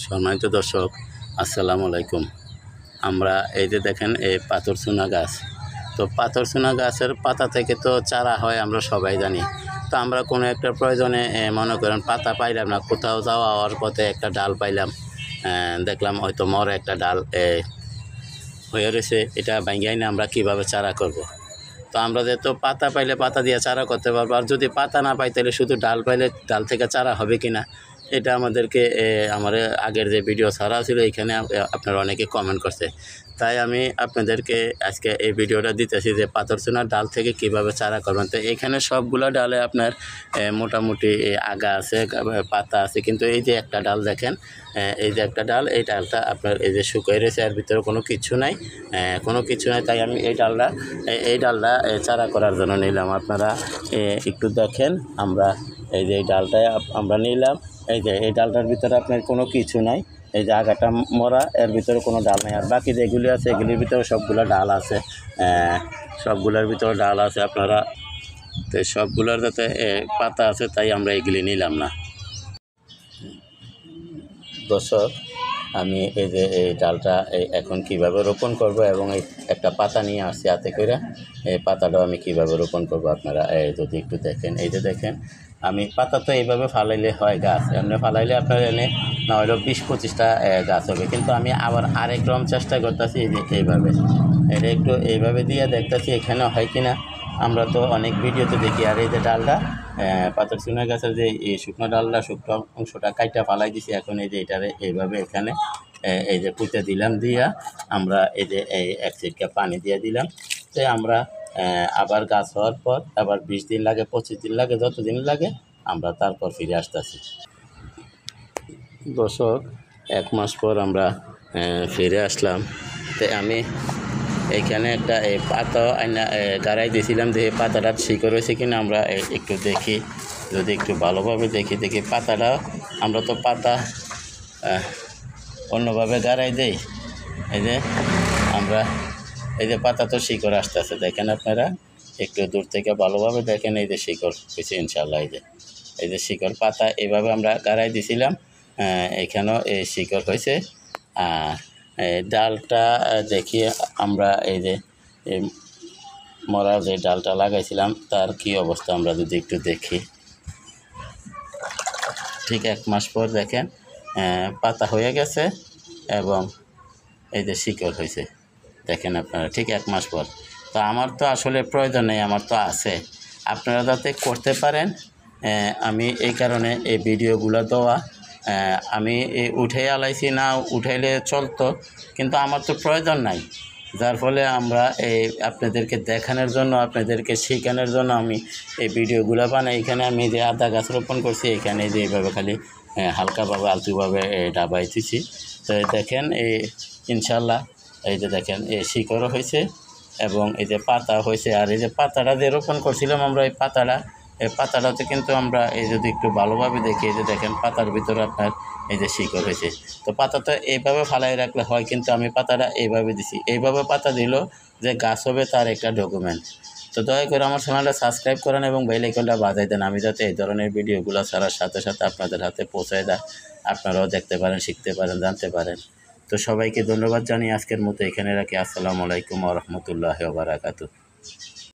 সম্মানিত দর্শক, আসসালামু আলাইকুম। আমরা এই যে দেখেন এই পাথরচুনা গাছ, তো পাথরচুনা গাছের পাতা থেকে তো চারা হয় আমরা সবাই জানি। তো আমরা কোনো একটা প্রয়োজনে মনে করেন পাতা পাইলাম না, কোথাও যাওয়ার পথে একটা ডাল পাইলাম, দেখলাম হয়তো মর একটা ডাল হয়ে রয়েছে, এটা ভাঙ্গাই না আমরা কীভাবে চারা করব। তো আমরা যেহেতু পাতা পাইলে পাতা দিয়ে চারা করতে পারবো, আর যদি পাতা না পাই তাহলে শুধু ডাল পাইলে ডাল থেকে চারা হবে কি না, এটা আমাদেরকে আমার আগের যে ভিডিও ছাড়া ছিল এখানে আপনারা অনেকে কমেন্ট করছে। তাই আমি আপনাদেরকে আজকে এই ভিডিওটা দিতেছি যে পাথরচুনার ডাল থেকে কিভাবে চারা করবেন। তো এখানে সবগুলো ডালে আপনার মোটামুটি আগা আছে, পাতা আছে, কিন্তু এই যে একটা ডাল দেখেন, এই যে একটা ডাল, এই ডালটা আপনার এই যে শুকিয়ে রয়েছে, এর ভিতরে কোনো কিছু নাই, তাই আমি এই ডালটা চারা করার জন্য নিলাম। আপনারা একটু দেখেন, আমরা এই যে এই ডালটায় আমরা নিলাম, এই যে এই ডালটার ভিতরে আপনার কোনো কিছু নাই, এই যে আগাটা মরা, এর ভিতরে কোনো ডাল নেই। আর বাকি যেগুলি আছে এগুলির ভিতরে সবগুলো ডাল আছে, সবগুলোর ভিতরে ডাল আছে আপনারা, তো সবগুলোর যাতে পাতা আছে তাই আমরা এগুলি নিলাম না। দর্শক, আমি এই যে এই ডালটা এখন কিভাবে রোপণ করব এবং এই একটা পাতা নিয়ে আসছি হাতে করে, এই পাতাটাও আমি কিভাবে রোপণ করব আপনারা যদি একটু দেখেন। এই যে দেখেন, আমি পাতা তো এইভাবে ফালাইলে হয় গাছ, এমনি ফালাইলে আপনার এনে না হয়তো 20-25টা গাছ হবে, কিন্তু আমি আবার আরেক রকম চেষ্টা করতেছি, এই যে এইভাবে এটা একটু এইভাবে দিয়ে দেখতেছি এখানে হয় কি না। আমরা তো অনেক ভিডিওতে দেখি। আর এই যে ডালটা পাথরচুনা গাছের যে এই শুকনো ডালটা, শুকনো অংশটা কাইটা ফালাই দিছি, এখন এই যে এটারে এইভাবে এখানে এই যে পুঁতে দিলাম, দিয়া আমরা এই যে এই 1 ছিটকা পানি দিয়ে দিলাম। তো আমরা আবার গাছ হওয়ার পর আবার 20 দিন লাগে, 25 দিন লাগে, যতদিন লাগে আমরা তারপর ফিরে আসতেছি। দর্শক, 1 মাস পর আমরা ফিরে আসলাম। তো আমি এইখানে একটা এই পাতা আইনা গাড়াই দিয়েছিলাম, দেখি পাতাটা শিকড় হয়েছে কিনা আমরা একটু দেখি। যদি একটু ভালোভাবে দেখি পাতাটা, আমরা তো পাতা অন্যভাবে গাড়াই দেই, এই যে আমরা এই যে পাতা তো শিকড় আসতেছে, দেখেন আপনারা একটু দূর থেকে ভালোভাবে দেখেন, এই যে শিকড় হয়েছে ইনশাল্লাহ। এই যে শিকড় পাতা এইভাবে আমরা গাড়াই দিয়েছিলাম, এখানেও এই শিকড় হয়েছে। আর ডালটা দেখি আমরা এই যে মরা যে ডালটা লাগাইছিলাম তার কি অবস্থা আমরা যদি একটু দেখি। ঠিক 1 মাস পর দেখেন পাতা হয়ে গেছে এবং এই যে শিকড় হয়েছে, দেখেন আপনারা ঠিক 1 মাস পর। তো আমার তো আসলে প্রয়োজন নেই, আমার তো আছে, আপনারা যাতে করতে পারেন আমি এই কারণে এই ভিডিওগুলো দেওয়া। আমি উঠে আলাইছি না, উঠাইলে চলতো, কিন্তু আমার তো প্রয়োজন নাই, যার ফলে আমরা আপনাদেরকে দেখানোর জন্য, আপনাদেরকে শেখানোর জন্য আমি এই ভিডিওগুলো বানাই। এখানে আমি যে আদা গাছ রোপণ করছি, এখানে যে এইভাবে খালি হালকাভাবে আলতুভাবে ডাবাইতেছি। তো দেখেন ইনশাল্লাহ এই যে দেখেন শিকড়ও হয়েছে এবং এই যে পাতা হয়েছে। আর এই যে পাতাটা যে রোপণ করছিলাম আমরা, এই পাতাটাতে কিন্তু আমরা যদি একটু ভালোভাবে দেখি, এই যে দেখেন পাতার ভিতরে আপনার এই যে শিকড় হয়েছে। তো পাতা তো এইভাবে ফালাই রাখলে হয়, কিন্তু আমি পাতাটা এইভাবে দিছি, এইভাবে পাতা দিল যে গাছ হবে তার একটা ডকুমেন্ট। তো দয়া করে আমার চ্যানেলটা সাবস্ক্রাইব করেন এবং বেল আইকনটা বাজাই দেন, আমি যাতে এই ধরনের ভিডিওগুলো ছাড়ার সাথে সাথে আপনাদের হাতে পৌঁছায় দেয়, আপনারাও দেখতে পারেন, শিখতে পারেন, জানতে পারেন। তো সবাইকে ধন্যবাদ জানিয়ে আজকের মতো এখানে রাখি। আসসালামু আলাইকুম ওয়া রাহমাতুল্লাহি ওয়া বারাকাতুহু।